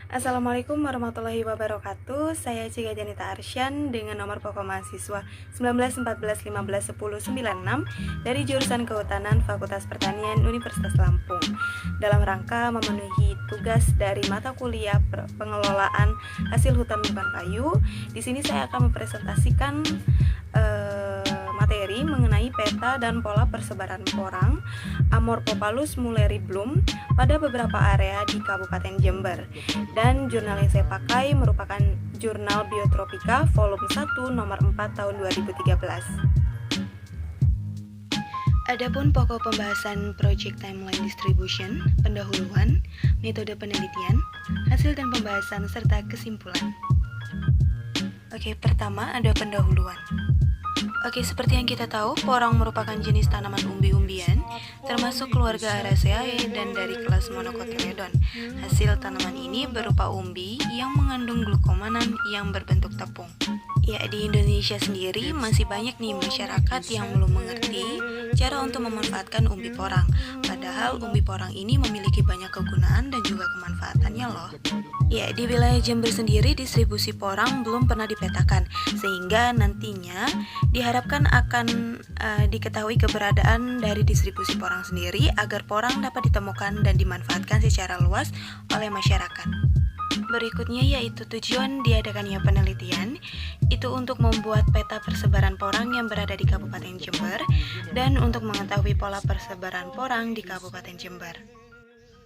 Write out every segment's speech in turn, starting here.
Assalamualaikum warahmatullahi wabarakatuh. Saya Ciga Janita Arsyan dengan nomor pokok mahasiswa 1914151096 dari jurusan Kehutanan Fakultas Pertanian Universitas Lampung. Dalam rangka memenuhi tugas dari mata kuliah pengelolaan hasil hutan bukan kayu, di sini saya akan mempresentasikan materi mengenai peta dan pola persebaran porang Amorphophallus mulleri Bloom pada beberapa area di Kabupaten Jember. Dan jurnal yang saya pakai merupakan Jurnal Biotropika volume 1 nomor 4 tahun 2013. Adapun pokok pembahasan Project Timeline Distribution, pendahuluan, metode penelitian, hasil dan pembahasan serta kesimpulan. Oke, pertama ada pendahuluan. Oke, seperti yang kita tahu, porang merupakan jenis tanaman umbi-umbian, termasuk keluarga Araceae dan dari kelas Monocotyledon. Hasil tanaman ini berupa umbi yang mengandung glukomanan yang berbentuk tepung. Ya, di Indonesia sendiri masih banyak nih masyarakat yang belum mengerti cara untuk memanfaatkan umbi porang. Padahal umbi porang ini memiliki banyak kegunaan dan juga kemanfaatannya loh. Ya, di wilayah Jember sendiri distribusi porang belum pernah dipetakan, sehingga nantinya diharapkan akan diketahui keberadaan dari distribusi porang sendiri agar porang dapat ditemukan dan dimanfaatkan secara luas oleh masyarakat. Berikutnya yaitu tujuan diadakannya penelitian, itu untuk membuat peta persebaran porang yang berada di Kabupaten Jember dan untuk mengetahui pola persebaran porang di Kabupaten Jember.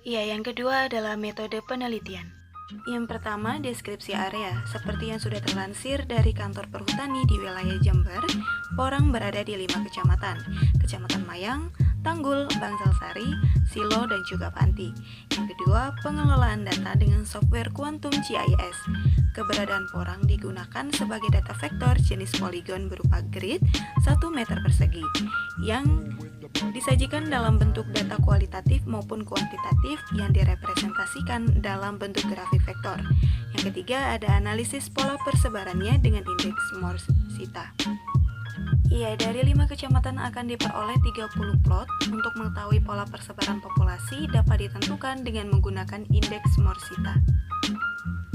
Ya, yang kedua adalah metode penelitian. Yang pertama, deskripsi area. Seperti yang sudah terlansir dari kantor perhutani di wilayah Jember, porang berada di 5 kecamatan. Kecamatan Mayang, Tanggul, Bangsalsari, Silo, dan juga Panti. Yang kedua, pengelolaan data dengan software Quantum GIS. Keberadaan porang digunakan sebagai data vektor jenis poligon berupa grid 1 meter persegi yang disajikan dalam bentuk data kualitatif maupun kuantitatif yang direpresentasikan dalam bentuk grafik vektor. Yang ketiga ada analisis pola persebarannya dengan indeks Morsita. Iya, dari 5 kecamatan akan diperoleh 30 plot. Untuk mengetahui pola persebaran populasi dapat ditentukan dengan menggunakan indeks Morsita.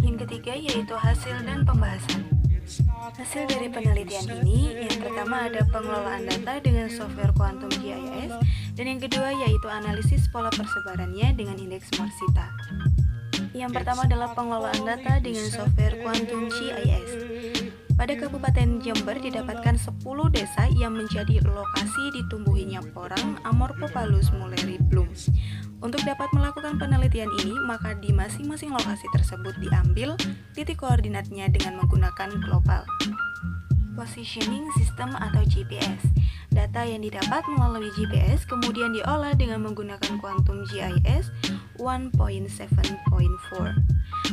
Yang ketiga yaitu hasil dan pembahasan. Hasil dari penelitian ini, yang pertama ada pengelolaan data dengan software Quantum GIS, dan yang kedua yaitu analisis pola persebarannya dengan indeks Morsita. Yang pertama adalah pengelolaan data dengan software Quantum GIS. Pada Kabupaten Jember didapatkan 10 desa yang menjadi lokasi ditumbuhinya porang Amorphophallus mulleri Bloom. Untuk dapat melakukan penelitian ini, maka di masing-masing lokasi tersebut diambil titik koordinatnya dengan menggunakan Global Positioning System atau GPS. Data yang didapat melalui GPS kemudian diolah dengan menggunakan Quantum GIS 1.7.4.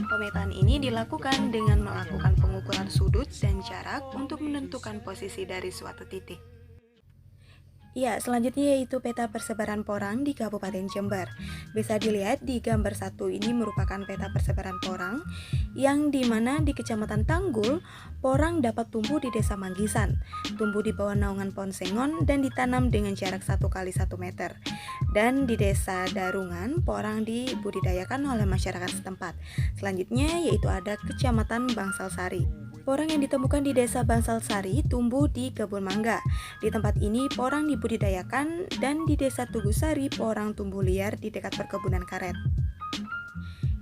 Pemetaan ini dilakukan dengan melakukan pengukuran sudut dan jarak untuk menentukan posisi dari suatu titik. Ya, selanjutnya yaitu peta persebaran porang di Kabupaten Jember. Bisa dilihat di gambar 1 ini merupakan peta persebaran porang yang dimana di Kecamatan Tanggul, porang dapat tumbuh di Desa Manggisan, tumbuh di bawah naungan pohon sengon dan ditanam dengan jarak 1 kali 1 meter. Dan di Desa Darungan, porang dibudidayakan oleh masyarakat setempat. Selanjutnya yaitu ada Kecamatan Bangsalsari. Porang yang ditemukan di Desa Bangsalsari tumbuh di kebun mangga. Di tempat ini porang dibudidayakan dan di Desa Tugusari porang tumbuh liar di dekat perkebunan karet.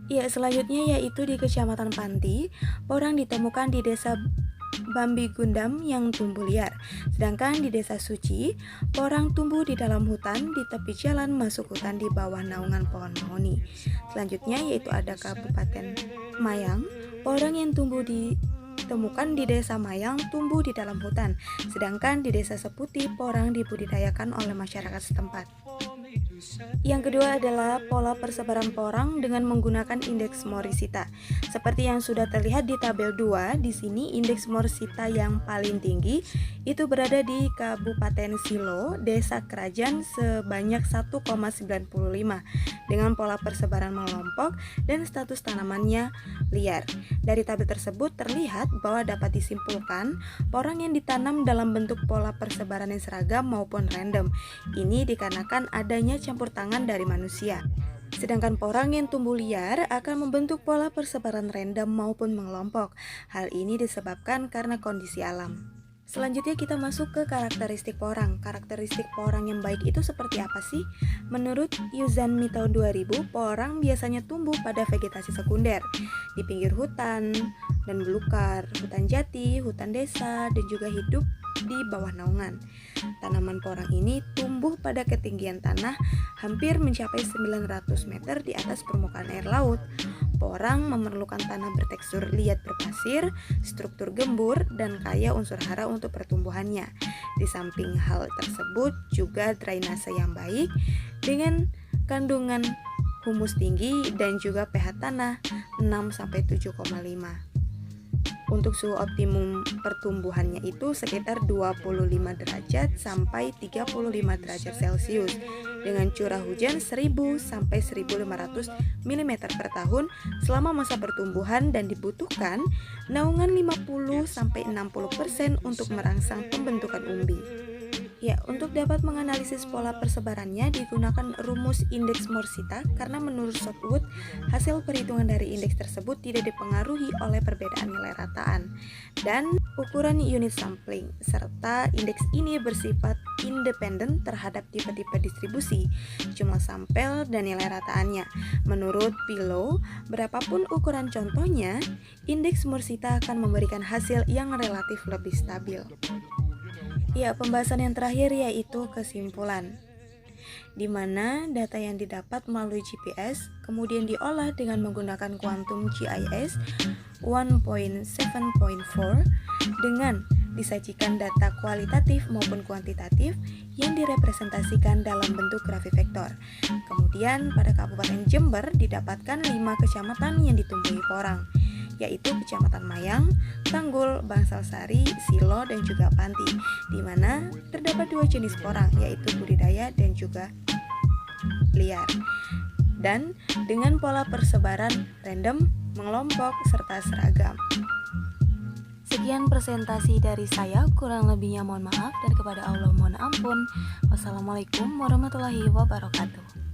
Ya, selanjutnya yaitu di Kecamatan Panti, porang ditemukan di Desa Bambi Gundam yang tumbuh liar. Sedangkan di Desa Suci, porang tumbuh di dalam hutan di tepi jalan masuk hutan di bawah naungan pohon mahoni. Selanjutnya yaitu ada Kabupaten Mayang, porang yang ditemukan di Desa Mayang tumbuh di dalam hutan, sedangkan di Desa Seputi porang dibudidayakan oleh masyarakat setempat. Yang kedua adalah pola persebaran porang dengan menggunakan indeks Morsita. Seperti yang sudah terlihat di tabel 2, di sini indeks Morsita yang paling tinggi itu berada di Kabupaten Silo, Desa Kerajaan sebanyak 1,95 dengan pola persebaran melompok dan status tanamannya liar. Dari tabel tersebut terlihat bahwa dapat disimpulkan porang yang ditanam dalam bentuk pola persebaran yang seragam maupun random. Ini dikarenakan adanya campur tangan dari manusia. Sedangkan porang yang tumbuh liar akan membentuk pola persebaran random maupun mengelompok. Hal ini disebabkan karena kondisi alam. Selanjutnya kita masuk ke karakteristik porang. Karakteristik porang yang baik itu seperti apa sih? Menurut Yuzanmi tahun 2000, porang biasanya tumbuh pada vegetasi sekunder di pinggir hutan dan belukar, hutan jati, hutan desa, dan juga hidup di bawah naungan. Tanaman porang ini tumbuh pada ketinggian tanah hampir mencapai 900 meter di atas permukaan air laut. Porang memerlukan tanah bertekstur liat berpasir, struktur gembur, dan kaya unsur hara untuk pertumbuhannya. Di samping hal tersebut juga drainase yang baik dengan kandungan humus tinggi dan juga pH tanah 6-7,5. Untuk suhu optimum pertumbuhannya itu sekitar 25 derajat sampai 35 derajat Celcius dengan curah hujan 1000 sampai 1500 mm per tahun selama masa pertumbuhan, dan dibutuhkan naungan 50 sampai 60% untuk merangsang pembentukan umbi. Ya, untuk dapat menganalisis pola persebarannya digunakan rumus indeks Morsita karena menurut Shotwood, hasil perhitungan dari indeks tersebut tidak dipengaruhi oleh perbedaan nilai rataan dan ukuran unit sampling, serta indeks ini bersifat independen terhadap tipe-tipe distribusi, jumlah sampel, dan nilai rataannya. Menurut Pillow, berapapun ukuran contohnya, indeks Morsita akan memberikan hasil yang relatif lebih stabil. Ya, pembahasan yang terakhir yaitu kesimpulan, di mana data yang didapat melalui GPS kemudian diolah dengan menggunakan Quantum GIS 1.7.4 dengan disajikan data kualitatif maupun kuantitatif yang direpresentasikan dalam bentuk grafik vektor. Kemudian pada Kabupaten Jember didapatkan 5 kecamatan yang ditumbuhi porang, yaitu Kecamatan Mayang, Tanggul, Bangsal Sari, Silo, dan juga Panti, di mana terdapat 2 jenis porang, yaitu budidaya dan juga liar, dan dengan pola persebaran random, mengelompok, serta seragam. Sekian presentasi dari saya, kurang lebihnya mohon maaf, dan kepada Allah mohon ampun. Wassalamualaikum warahmatullahi wabarakatuh.